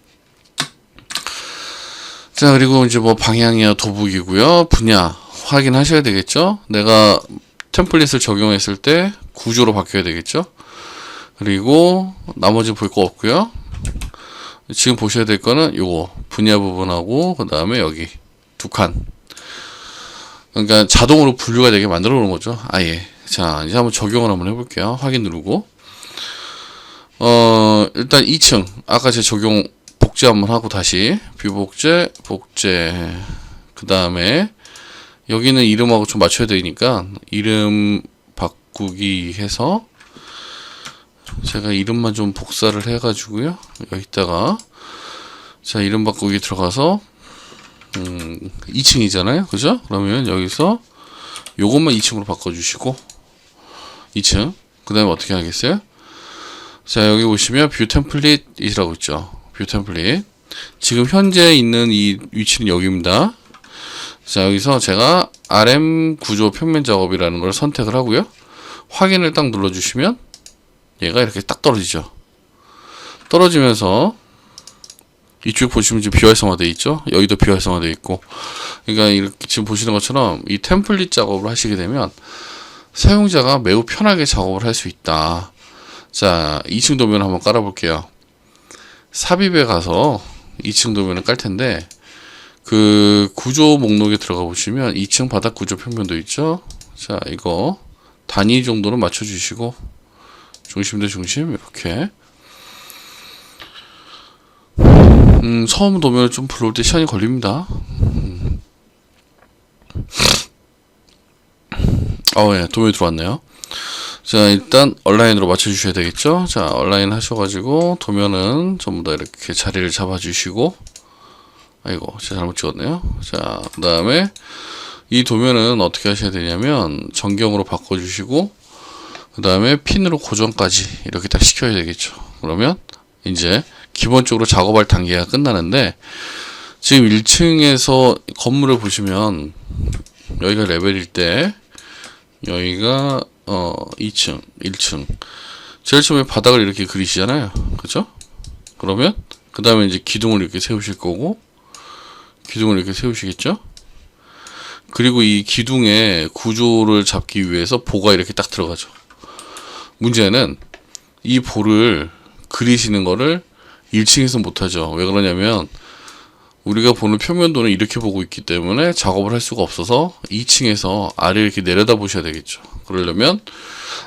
자, 그리고 이제 뭐 방향이야 도북이고요. 분야 확인하셔야 되겠죠. 내가 템플릿을 적용했을 때 구조로 바뀌어야 되겠죠. 그리고 나머지 볼 거 없고요. 지금 보셔야 될 거는 요거 분야 부분하고 그 다음에 여기 두 칸. 그러니까 자동으로 분류가 되게 만들어 놓은 거죠. 아예. 자, 이제 한번 적용을 한번 해볼게요. 확인 누르고. 일단 2층. 아까 제 적용 복제 한번 하고 다시. 뷰 복제. 그 다음에 여기는 이름하고 좀 맞춰야 되니까 이름 바꾸기 해서 제가 이름만 좀 복사를 해가지고요. 여기다가 자, 이름 바꾸기 들어가서 2층이잖아요. 그죠? 그러면 여기서 요것만 2층으로 바꿔주시고 2층. 그 다음에 어떻게 하겠어요? 자, 여기 보시면 뷰 템플릿이라고 있죠. 뷰 템플릿. 지금 현재 있는 이 위치는 여기입니다. 자, 여기서 제가 RM 구조 평면 작업이라는 걸 선택을 하고요. 확인을 딱 눌러주시면 얘가 이렇게 딱 떨어지죠. 떨어지면서 이쪽 보시면 지금 비활성화되어 있죠. 여기도 비활성화되어 있고. 그러니까 이렇게 지금 보시는 것처럼 이 템플릿 작업을 하시게 되면 사용자가 매우 편하게 작업을 할 수 있다. 자, 2층 도면 한번 깔아볼게요. 삽입에 가서 2층 도면을 깔 텐데, 그 구조 목록에 들어가 보시면 2층 바닥 구조 평면도 있죠. 자, 이거 단위 정도로 맞춰주시고 중심 대 중심 이렇게. 처음 도면을 좀 불러올 때 시간이 걸립니다. 예, 도면이 들어왔네요. 자, 일단 얼라인으로 맞춰주셔야 되겠죠. 자, 얼라인 하셔가지고 도면은 전부 다 이렇게 자리를 잡아주시고, 아이고, 제가 잘못 찍었네요. 자, 그 다음에 이 도면은 어떻게 하셔야 되냐면 전경으로 바꿔주시고, 그 다음에 핀으로 고정까지 이렇게 딱 시켜야 되겠죠. 그러면 이제 기본적으로 작업할 단계가 끝나는데, 지금 1층에서 건물을 보시면 여기가 레벨일 때 여기가 2층, 1층. 제일 처음에 바닥을 이렇게 그리시잖아요. 그죠? 그러면 그 다음에 이제 기둥을 이렇게 세우실 거고, 기둥을 이렇게 세우시겠죠? 그리고 이 기둥의 구조를 잡기 위해서 보가 이렇게 딱 들어가죠. 문제는 이 보를 그리시는 거를 1층에서 못하죠. 왜 그러냐면 우리가 보는 표면도는 이렇게 보고 있기 때문에 작업을 할 수가 없어서 2층에서 아래 이렇게 내려다 보셔야 되겠죠. 그러려면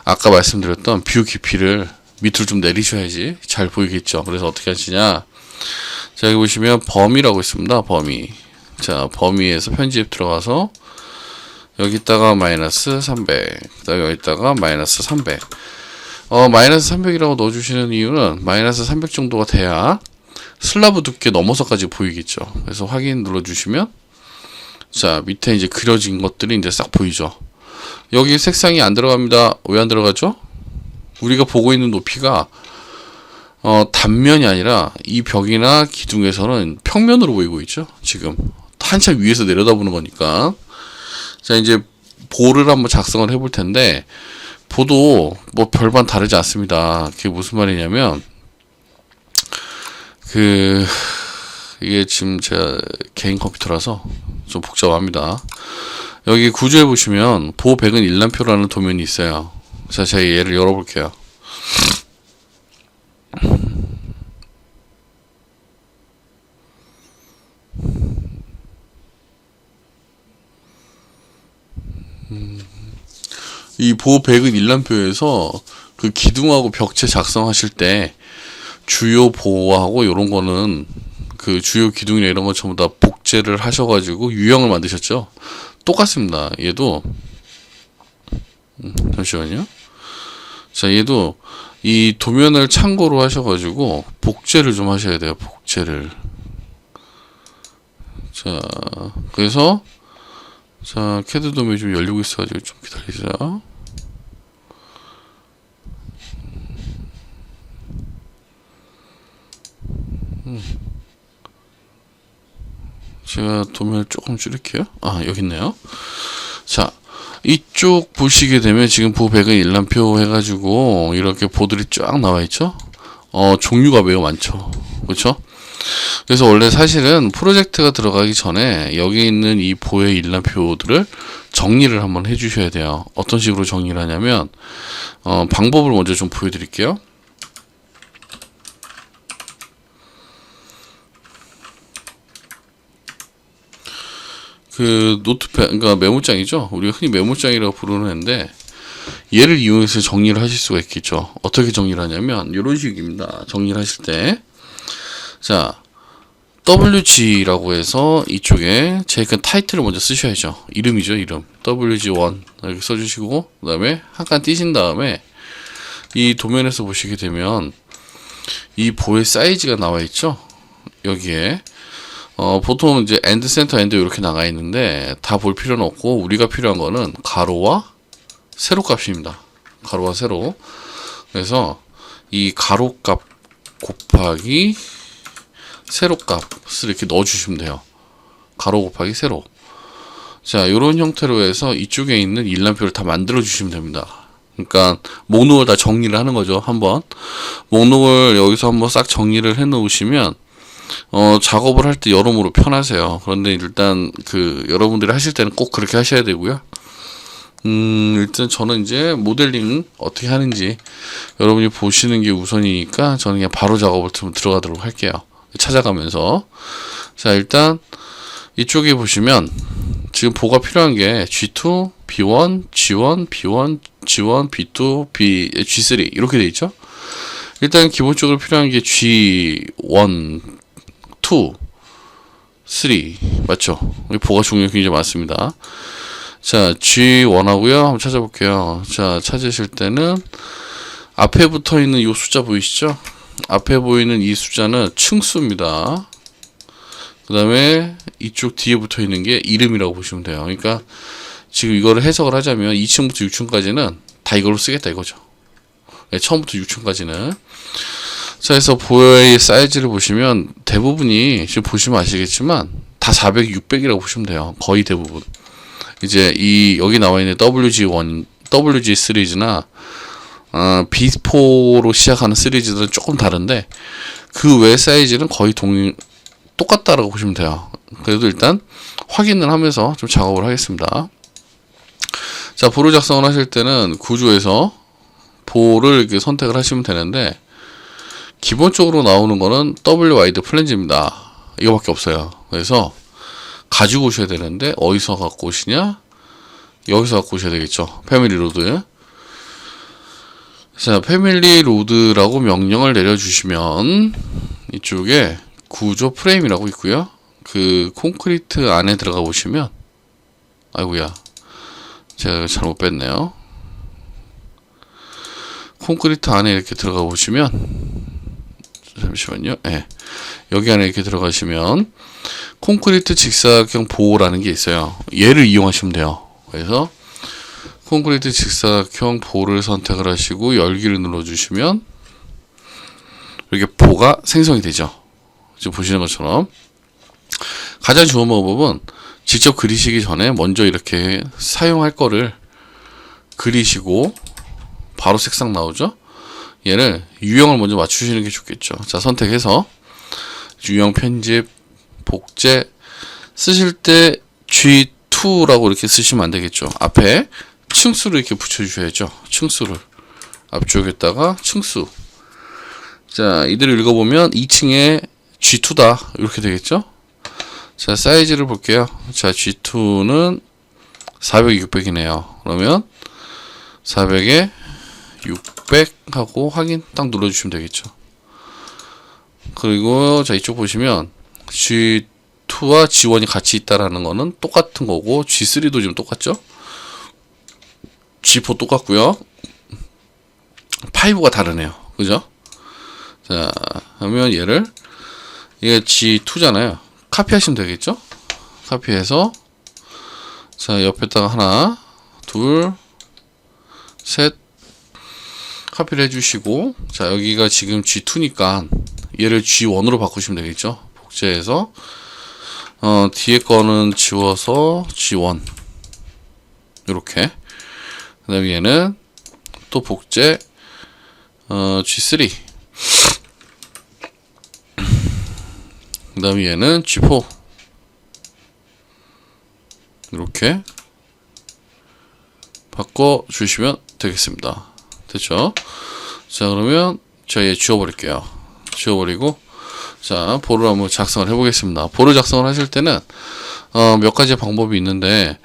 아까 말씀드렸던 뷰 깊이를 밑으로 좀 내리셔야지 잘 보이겠죠. 그래서 어떻게 하시냐. 자, 여기 보시면 범위라고 있습니다. 범위. 자, 범위에서 편집 들어가서 여기다가 마이너스 300, 그 다음에 여기다가 마이너스 300. 마이너스 300이라고 넣어주시는 이유는 마이너스 300 정도가 돼야 슬라브 두께 넘어서까지 보이겠죠. 그래서 확인 눌러주시면 자, 밑에 이제 그려진 것들이 이제 싹 보이죠. 여기 색상이 안 들어갑니다. 왜 안 들어가죠? 우리가 보고 있는 높이가 단면이 아니라 이 벽이나 기둥에서는 평면으로 보이고 있죠. 지금 한참 위에서 내려다보는 거니까. 자, 이제 보를 한번 작성을 해볼 텐데, 보도 뭐 별반 다르지 않습니다. 그게 무슨 말이냐면, 이게 지금 제가 개인 컴퓨터라서 좀 복잡합니다. 여기 구조에 보시면 보 백은 일람표라는 도면이 있어요. 자, 제가 얘를 열어볼게요. 이 보호 백은 일람표에서 그 기둥하고 벽체 작성하실 때 주요 보호하고 요런 거는 그 주요 기둥이나 이런 거 전부 다 복제를 하셔가지고 유형을 만드셨죠. 똑같습니다. 얘도 잠시만요. 자, 얘도 이 도면을 참고로 하셔가지고 복제를 좀 하셔야 돼요. 복제를. 자, 그래서 자, 캐드 도면이 좀 열리고 있어가지고 좀 기다리자. 제가 도면을 조금 줄일게요. 아, 여기 있네요. 자, 이쪽 보시게 되면 지금 보백은 일람표 해가지고 이렇게 보들이 쫙 나와 있죠. 종류가 매우 많죠. 그렇죠? 그래서 원래 사실은 프로젝트가 들어가기 전에 여기 있는 이 보의 일람표들을 정리를 한번 해주셔야 돼요. 어떤 식으로 정리를 하냐면 방법을 먼저 좀 보여드릴게요. 그 노트패드, 그러니까 메모장이죠. 우리가 흔히 메모장이라고 부르는 애인데 얘를 이용해서 정리를 하실 수가 있겠죠. 어떻게 정리를 하냐면 이런 식입니다. 정리를 하실 때, 자, WG라고 해서 이쪽에 제일 큰 타이틀을 먼저 쓰셔야죠. 이름이죠, 이름. WG1 이렇게 써주시고, 그 다음에 한 칸 띄신 다음에 이 도면에서 보시게 되면 이 보의 사이즈가 나와 있죠. 여기에 보통 이제 엔드 센터 엔드 이렇게 나가 있는데 다 볼 필요는 없고 우리가 필요한 거는 가로와 세로 값입니다. 가로와 세로. 그래서 이 가로 값 곱하기 세로 값을 이렇게 넣어 주시면 돼요. 가로 곱하기 세로. 자, 이런 형태로 해서 이쪽에 있는 일람표를 다 만들어 주시면 됩니다. 그러니까 목록을 다 정리를 하는 거죠. 한번 목록을 여기서 한번 싹 정리를 해 놓으시면 작업을 할 때 여러모로 편하세요. 그런데 일단 그 여러분들이 하실 때는 꼭 그렇게 하셔야 되고요. 일단 저는 이제 모델링 어떻게 하는지 여러분이 보시는 게 우선이니까 저는 그냥 바로 작업을 좀 들어가도록 할게요. 찾아가면서. 자, 일단 이쪽에 보시면 지금 보가 필요한 게 G2, B1, G1, B1, G1, B2, G3 이렇게 돼 있죠. 일단 기본적으로 필요한 게 G1, 2, 3 맞죠? 보가 종류가 굉장히 많습니다. 자, G1 하고요. 한번 찾아볼게요. 자, 찾으실 때는 앞에 붙어 있는 이 숫자 보이시죠? 앞에 보이는 이 숫자는 층수입니다. 그 다음에 이쪽 뒤에 붙어 있는 게 이름이라고 보시면 돼요. 그러니까 지금 이거를 해석을 하자면 2층부터 6층까지는 다 이걸로 쓰겠다 이거죠. 네, 처음부터 6층까지는. 자, 그래서 보의 사이즈를 보시면 대부분이 지금 보시면 아시겠지만 다 400, 600이라고 보시면 돼요. 거의 대부분. 이제 이 여기 나와 있는 WG1, WG 시리즈나 B4로 시작하는 시리즈들은 조금 다른데 그 외 사이즈는 거의 똑같다라고 보시면 돼요. 그래도 일단 확인을 하면서 좀 작업을 하겠습니다. 자, 보를 작성을 하실 때는 구조에서 보를 이렇게 선택을 하시면 되는데 기본적으로 나오는 거는 W 와이드 플랜지입니다. 이거밖에 없어요. 그래서 가지고 오셔야 되는데 어디서 갖고 오시냐? 여기서 갖고 오셔야 되겠죠. 패밀리 로드. 자, 패밀리 로드라고 명령을 내려주시면 이쪽에 구조 프레임이라고 있고요. 그 콘크리트 안에 들어가 보시면 아이고야 제가 잘못 뺐네요. 콘크리트 안에 이렇게 들어가 보시면 잠시만요. 네. 여기 안에 이렇게 들어가시면 콘크리트 직사각형 보호라는 게 있어요. 얘를 이용하시면 돼요. 그래서 콘크리트 직사각형 보호를 선택을 하시고 열기를 눌러주시면 이렇게 보가 생성이 되죠. 지금 보시는 것처럼 가장 좋은 방법은 직접 그리시기 전에 먼저 이렇게 사용할 거를 그리시고 바로 색상 나오죠. 얘를 유형을 먼저 맞추시는 게 좋겠죠. 자, 선택해서 유형 편집 복제 쓰실 때 G2라고 이렇게 쓰시면 안 되겠죠. 앞에 층수를 이렇게 붙여주셔야죠. 층수를 앞쪽에다가 층수. 자, 이대로 읽어보면 2층에 G2다 이렇게 되겠죠. 자, 사이즈를 볼게요. 자, G2는 400, 600이네요. 그러면 400에 600 하고 확인 딱 눌러주시면 되겠죠. 그리고 자 이쪽 보시면 G2와 G1이 같이 있다라는 거는 똑같은 거고, G3도 지금 똑같죠. G4 똑같고요. 5가 다르네요. 그죠? 자, 그러면 얘를, 이게 G2잖아요. 카피하시면 되겠죠? 카피해서, 자, 옆에다가 하나, 둘, 셋, 카피를 해주시고, 자, 여기가 지금 G2니까 얘를 G1으로 바꾸시면 되겠죠? 복제해서, 뒤에 거는 지워서 G1. 요렇게. 그 다음에 얘는 또 복제, G3. 그 다음에 얘는 G4. 이렇게 바꿔주시면 되겠습니다. 됐죠? 자, 그러면 자, 얘 지워버릴게요. 지워버리고, 자, 볼을 한번 작성을 해보겠습니다. 볼을 작성을 하실 때는 몇 가지 방법이 있는데,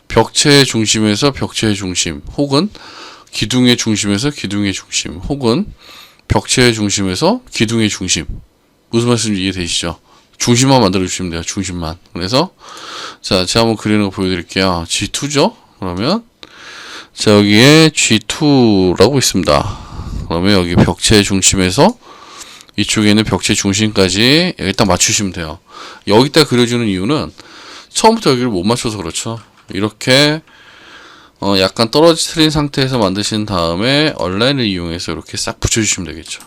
벽체의 중심에서 벽체의 중심, 혹은 기둥의 중심에서 기둥의 중심, 혹은 벽체의 중심에서 기둥의 중심. 무슨 말씀인지 이해되시죠? 중심만 만들어 주시면 돼요. 중심만. 그래서 자, 제가 한번 그리는 거 보여드릴게요. G2죠? 그러면 자, 여기에 G2라고 있습니다. 그러면 여기 벽체의 중심에서 이쪽에 있는 벽체 중심까지 일단 맞추시면 돼요. 여기다 그려주는 이유는 처음부터 여기를 못 맞춰서 그렇죠. 이렇게 약간 떨어뜨린 상태에서 만드신 다음에 얼라인을 이용해서 이렇게 싹 붙여주시면 되겠죠.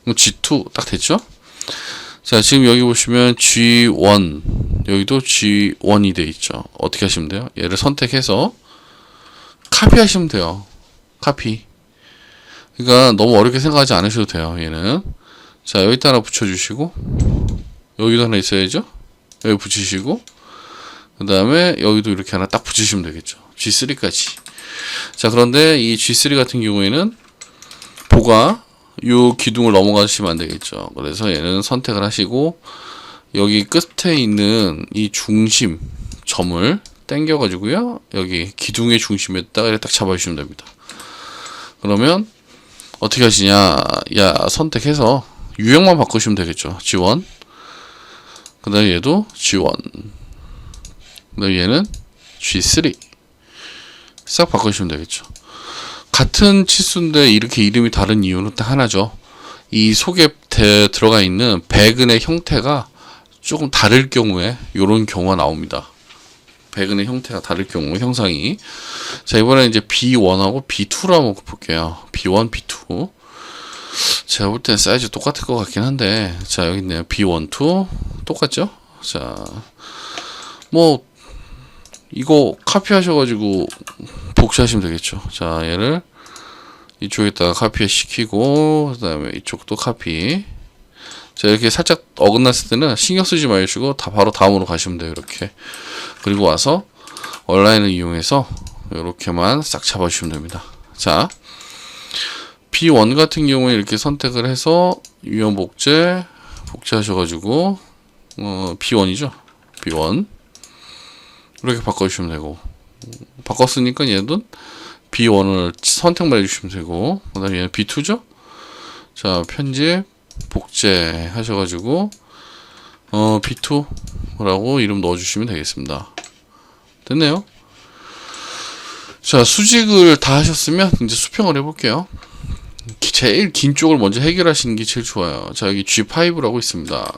그럼 G2 딱 됐죠? 자, 지금 여기 보시면 G1, 여기도 G1이 돼 있죠. 어떻게 하시면 돼요? 얘를 선택해서 카피하시면 돼요. 카피. 그러니까 너무 어렵게 생각하지 않으셔도 돼요. 얘는. 자, 여기다 하나 붙여주시고, 여기도 하나 있어야죠. 여기 붙이시고, 그 다음에 여기도 이렇게 하나 딱 붙이시면 되겠죠. G3까지. 자, 그런데 이 G3 같은 경우에는 보가 요 기둥을 넘어가시면 안 되겠죠. 그래서 얘는 선택을 하시고, 여기 끝에 있는 이 중심 점을 당겨 가지고요, 여기 기둥의 중심에다가 이렇게 딱 잡아주시면 됩니다. 그러면 어떻게 하시냐? 야, 선택해서 유형만 바꾸시면 되겠죠. G1. 그 다음에 얘도 G1. 그 다음에 얘는 G3. 싹 바꾸시면 되겠죠. 같은 치수인데 이렇게 이름이 다른 이유는 딱 하나죠. 이 속에 들어가 있는 배근의 형태가 조금 다를 경우에 이런 경우가 나옵니다. 배근의 형태가 다를 경우 형상이. 자, 이번에 이제 B1하고 B2로 한번 볼게요. B1, B2. 제가 볼 땐 사이즈 똑같을 것 같긴 한데, 자, 여기 있네요. B1, 2 똑같죠? 자, 뭐 이거 카피하셔가지고 복사하시면 되겠죠. 자, 얘를 이쪽에다가 카피 시키고, 그 다음에 이쪽도 카피. 자, 이렇게 살짝 어긋났을 때는 신경 쓰지 마시고 다 바로 다음으로 가시면 돼요. 이렇게. 그리고 와서 얼라인을 이용해서 이렇게만 싹 잡아주시면 됩니다. 자, B1 같은 경우에 이렇게 선택을 해서 유형 복제하셔가지고 B1이죠. B1 이렇게 바꿔주시면 되고, 바꿨으니까 얘는 B1을 선택만 해주시면 되고, 그 다음에 얘는 B2죠. 자, 편집 복제 하셔가지고 B2라고 이름 넣어주시면 되겠습니다. 됐네요. 자, 수직을 다 하셨으면 이제 수평을 해볼게요. 제일 긴 쪽을 먼저 해결하시는 게 제일 좋아요. 자, 여기 G5라고 있습니다.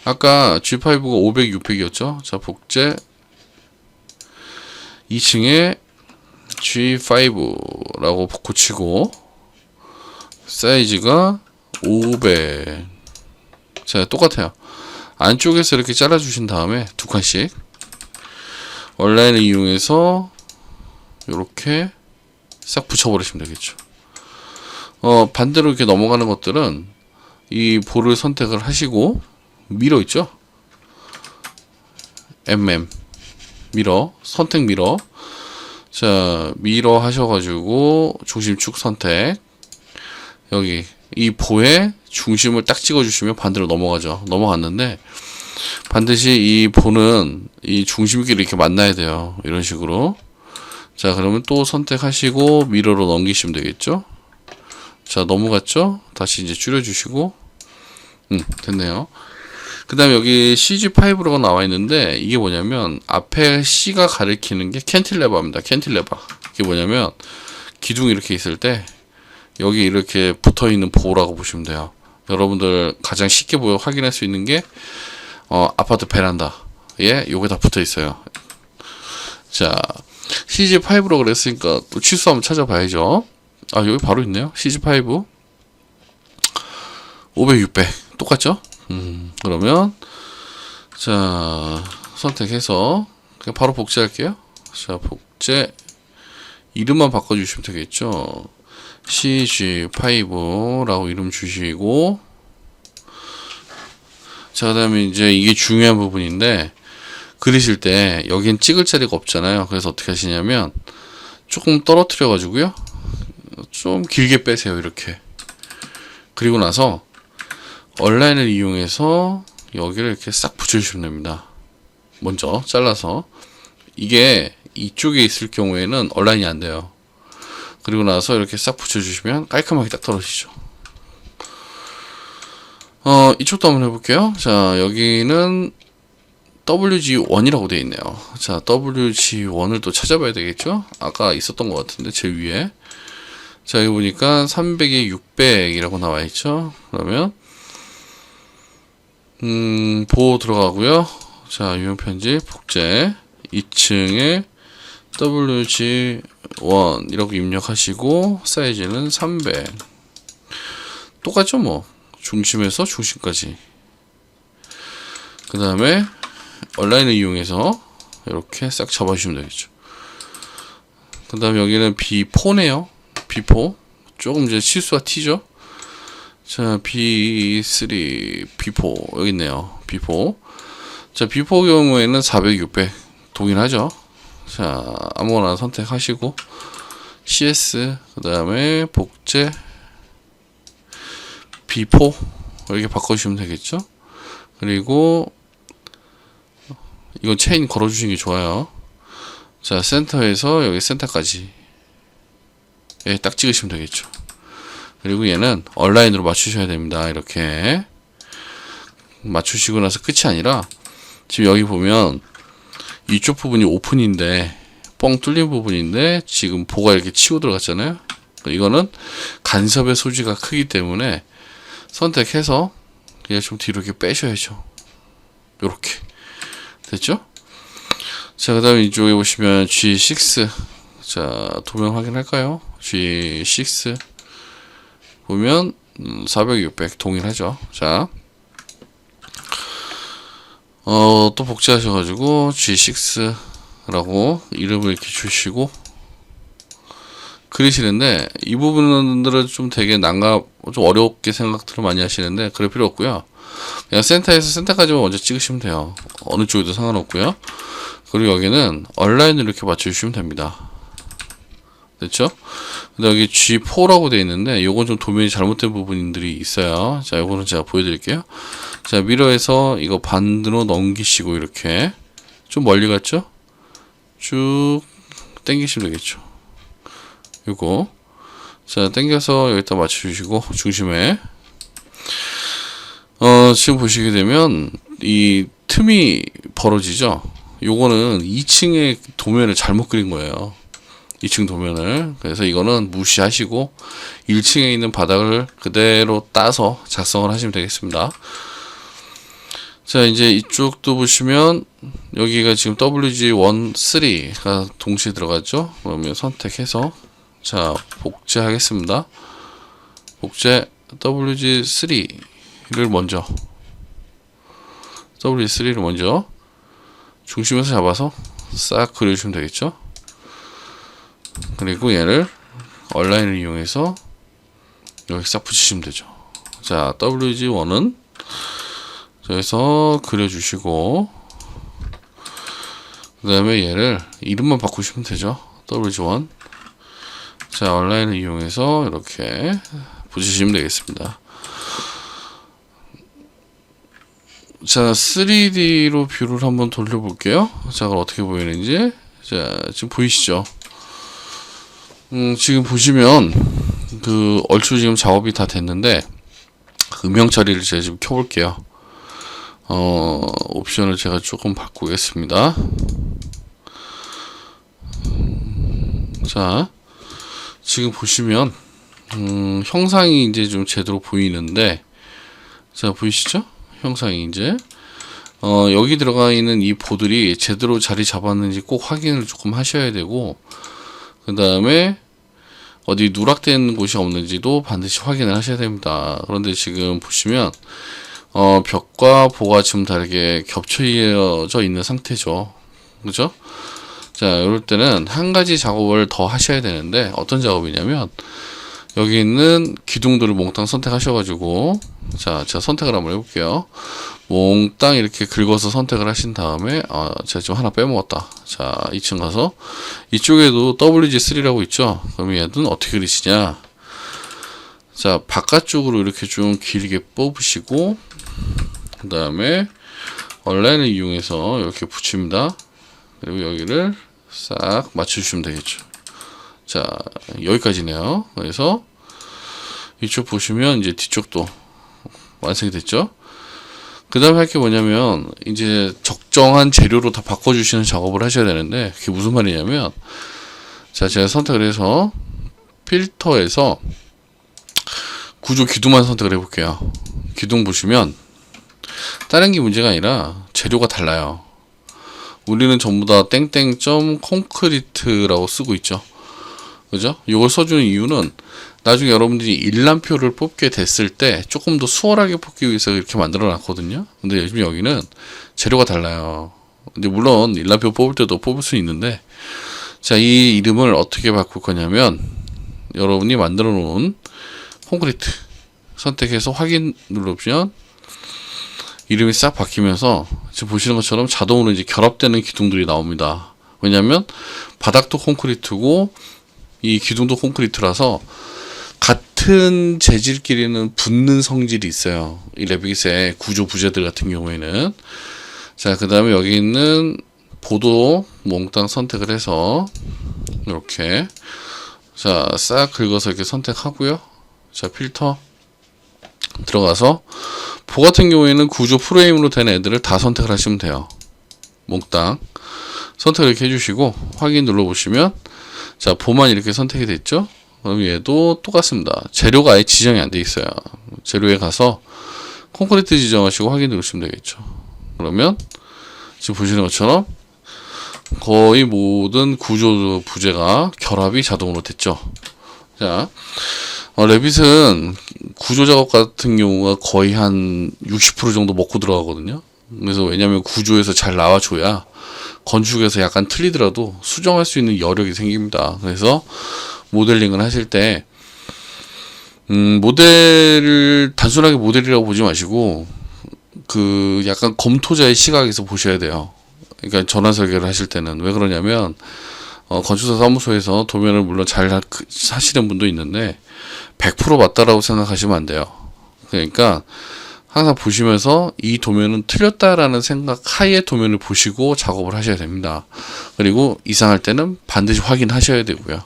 아까 G5가 500, 600이었죠. 자, 복제 2층에 G5라고 고치고, 사이즈가 500. 자, 똑같아요. 안쪽에서 이렇게 잘라주신 다음에 두 칸씩 얼라인을 이용해서 이렇게 싹 붙여버리시면 되겠죠. 반대로 이렇게 넘어가는 것들은 이 볼을 선택을 하시고, 미러 있죠? 미러, 선택 미러. 자, 미러 하셔가지고 중심축 선택. 여기 이 보의 중심을 딱 찍어주시면 반대로 넘어가죠. 넘어갔는데 반드시 이 보는 이 중심끼리 이렇게 만나야 돼요. 이런 식으로. 자, 그러면 또 선택하시고 미러로 넘기시면 되겠죠. 자, 넘어갔죠. 다시 이제 줄여주시고 됐네요. 그 다음에 여기 CG5라고 나와 있는데 이게 뭐냐면 앞에 C가 가리키는 게 캔틸레버입니다. 캔틸레버. 이게 뭐냐면 기둥이 이렇게 있을 때 여기 이렇게 붙어 있는 보라고 보시면 돼요. 여러분들 가장 쉽게 확인할 수 있는 게 아파트 베란다에 요게 다 붙어 있어요. 자, CG5라고 그랬으니까 또 치수 한번 찾아봐야죠. 아, 여기 바로 있네요. CG5 500, 600 똑같죠? 그러면 자, 선택해서 그냥 바로 복제할게요. 자, 복제 이름만 바꿔주시면 되겠죠. CG5라고 이름 주시고, 자, 그 다음에 이제 이게 중요한 부분인데 그리실 때 여긴 찍을 자리가 없잖아요. 그래서 어떻게 하시냐면 조금 떨어뜨려 가지고요, 좀 길게 빼세요. 이렇게. 그리고 나서 얼라인을 이용해서 여기를 이렇게 싹 붙여주시면 됩니다. 먼저 잘라서. 이게 이쪽에 있을 경우에는 얼라인이 안 돼요. 그리고 나서 이렇게 싹 붙여주시면 깔끔하게 딱 떨어지죠. 이쪽도 한번 해볼게요. 자, 여기는 WG1이라고 되어 있네요. 자, WG1을 또 찾아봐야 되겠죠? 아까 있었던 것 같은데, 제일 위에. 자, 여기 보니까 300에 600이라고 나와 있죠? 그러면, 보호 들어가고요. 자, 유형 편집, 복제. 2층에 WG1 이라고 입력하시고, 사이즈는 300. 똑같죠, 뭐. 중심에서 중심까지. 그 다음에, 얼라인을 이용해서 이렇게 싹 잡아주시면 되겠죠. 그 다음에 여기는 B4네요. B4. 조금 이제 실수가 튀죠. 자, B3, B4. 여기 있네요. B4. 자, B4 경우에는 400, 600 동일하죠. 자, 아무거나 선택하시고 CS, 그 다음에 복제 B4 이렇게 바꿔주시면 되겠죠. 그리고 이건 체인 걸어주시는 게 좋아요. 자, 센터에서 여기 센터까지 딱 찍으시면 되겠죠. 그리고 얘는 얼라인으로 맞추셔야 됩니다. 이렇게 맞추시고 나서 끝이 아니라 지금 여기 보면 이쪽 부분이 오픈인데 뻥 뚫린 부분인데 지금 보가 이렇게 치고 들어갔잖아요. 이거는 간섭의 소지가 크기 때문에 선택해서 그냥 좀 뒤로 이렇게 빼셔야죠. 요렇게 됐죠? 자, 그 다음에 이쪽에 보시면 G6. 자, 도면 확인할까요? G6 보면 400, 600 동일하죠. 자, 또 복제하셔가지고 G6라고 이름을 이렇게 주시고 그리시는데 이 부분들은 좀 되게 좀 어렵게 생각들을 많이 하시는데 그럴 필요 없고요. 그냥 센터에서 센터까지만 먼저 찍으시면 돼요. 어느 쪽에도 상관없고요. 그리고 여기는 얼라인을 이렇게 맞춰주시면 됩니다. 됐죠? 근데 여기 G4라고 되어 있는데 요건 좀 도면이 잘못된 부분들이 있어요. 자, 요거는 제가 보여드릴게요. 자, 미러에서 이거 반으로 넘기시고 이렇게 좀 멀리 갔죠? 쭉 당기시면 되겠죠. 요거 자, 당겨서 여기다 맞춰주시고 중심에 지금 보시게 되면 이 틈이 벌어지죠. 요거는 2층의 도면을 잘못 그린 거예요. 2층 도면을. 그래서 이거는 무시하시고 1층에 있는 바닥을 그대로 따서 작성을 하시면 되겠습니다. 자, 이제 이쪽도 보시면 여기가 지금 WG1, 3가 동시에 들어갔죠. 그러면 선택해서 자, 복제하겠습니다. 복제 WG3를 먼저 WG3를 먼저 중심에서 잡아서 싹 그려주시면 되겠죠. 그리고 얘를 얼라인을 이용해서 여기 싹 붙이시면 되죠. 자, WG1은 여기서 그려주시고 그 다음에 얘를 이름만 바꾸시면 되죠. WG1. 자, 얼라인을 이용해서 이렇게 붙이시면 되겠습니다. 자, 3D로 뷰를 한번 돌려볼게요. 자, 그럼 어떻게 보이는지. 자, 지금 보이시죠? 지금 보시면 얼추 지금 작업이 다 됐는데 음영 처리를 제가 지금 켜볼게요. 옵션을 제가 조금 바꾸겠습니다. 자, 지금 보시면 형상이 이제 좀 제대로 보이는데, 자, 보이시죠? 형상이 이제 여기 들어가 있는 이 보들이 제대로 자리 잡았는지 꼭 확인을 조금 하셔야 되고, 그 다음에 어디 누락된 곳이 없는지도 반드시 확인을 하셔야 됩니다. 그런데 지금 보시면 벽과 보가 지금 다르게 겹쳐져 있는 상태죠. 그죠? 자, 이럴 때는 한 가지 작업을 더 하셔야 되는데, 어떤 작업이냐면 여기 있는 기둥들을 몽땅 선택하셔가지고, 자, 제가 선택을 한번 해볼게요. 몽땅 이렇게 긁어서 선택을 하신 다음에, 제가 지금 하나 빼먹었다. 자, 2층 가서 이쪽에도 WG3라고 있죠. 그럼 얘는 어떻게 그리시냐? 자, 바깥쪽으로 이렇게 좀 길게 뽑으시고, 그 다음에 얼라인을 이용해서 이렇게 붙입니다. 그리고 여기를 싹 맞춰주시면 되겠죠. 자, 여기까지네요. 그래서 이쪽 보시면 이제 뒤쪽도 완성이 됐죠. 그 다음에 할 게 뭐냐면 이제 적정한 재료로 다 바꿔주시는 작업을 하셔야 되는데, 그게 무슨 말이냐면, 자, 제가 선택을 해서 필터에서 구조 기둥만 선택을 해볼게요. 기둥 보시면 다른 게 문제가 아니라 재료가 달라요. 우리는 전부 다 땡땡점 콘크리트라고 쓰고 있죠. 그죠? 이걸 써주는 이유는 나중에 여러분들이 일람표를 뽑게 됐을 때 조금 더 수월하게 뽑기 위해서 이렇게 만들어 놨거든요. 근데 요즘 여기는 재료가 달라요. 근데 물론 일람표 뽑을 때도 뽑을 수 있는데, 자, 이 이름을 어떻게 바꿀 거냐면 여러분이 만들어 놓은 콘크리트 선택해서 확인 눌러보면 이름이 싹 바뀌면서 지금 보시는 것처럼 자동으로 이제 결합되는 기둥들이 나옵니다. 왜냐하면 바닥도 콘크리트고 이 기둥도 콘크리트라서 같은 재질끼리는 붙는 성질이 있어요. 이 레빗의 구조 부재들 같은 경우에는. 자, 그 다음에 여기 있는 보도 몽땅 선택을 해서 이렇게, 자, 싹 긁어서 이렇게 선택하고요. 자, 필터 들어가서 보 같은 경우에는 구조 프레임으로 된 애들을 다 선택을 하시면 돼요. 몽땅 선택을 이렇게 해주시고 확인 눌러보시면, 자, 보만 이렇게 선택이 됐죠. 그럼 얘도 똑같습니다. 재료가 아예 지정이 안 돼 있어요. 재료에 가서 콘크리트 지정하시고 확인 누르시면 되겠죠. 그러면 지금 보시는 것처럼 거의 모든 구조 부재가 결합이 자동으로 됐죠. 자, 레빗은 구조 작업 같은 경우가 거의 한 60% 정도 먹고 들어가거든요. 그래서 왜냐면 구조에서 잘 나와줘야 건축에서 약간 틀리더라도 수정할 수 있는 여력이 생깁니다. 그래서 모델링을 하실 때 모델을 단순하게 모델이라고 보지 마시고 약간 검토자의 시각에서 보셔야 돼요. 그러니까 전환 설계를 하실 때는. 왜 그러냐면 건축사 사무소에서 도면을 물론 잘 사시는 분도 있는데 100% 맞다라고 생각하시면 안 돼요. 그러니까 항상 보시면서 이 도면은 틀렸다라는 생각 하에 도면을 보시고 작업을 하셔야 됩니다. 그리고 이상할 때는 반드시 확인하셔야 되고요.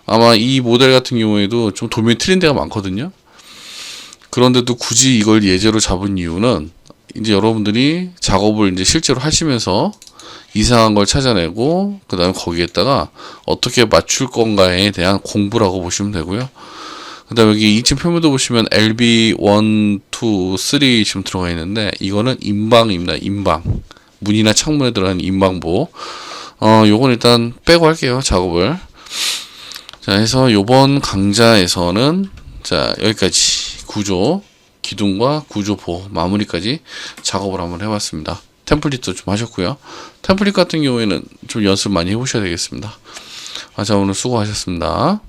아마 이 모델 같은 경우에도 좀 도면이 틀린 데가 많거든요. 그런데도 굳이 이걸 예제로 잡은 이유는 이제 여러분들이 작업을 이제 실제로 하시면서 이상한 걸 찾아내고 그 다음에 거기에다가 어떻게 맞출 건가에 대한 공부라고 보시면 되고요. 그 다음에 여기 2층 표면도 보시면 LB 1, 2, 3 지금 들어가 있는데 이거는 인방입니다. 인방. 문이나 창문에 들어가는 인방보. 요건 일단 빼고 할게요. 작업을. 자, 해서 요번 강좌에서는 자, 여기까지 구조, 기둥과 구조보 마무리까지 작업을 한번 해봤습니다. 템플릿도 좀 하셨고요. 템플릿 같은 경우에는 좀 연습 많이 해보셔야 되겠습니다. 자, 오늘 수고하셨습니다.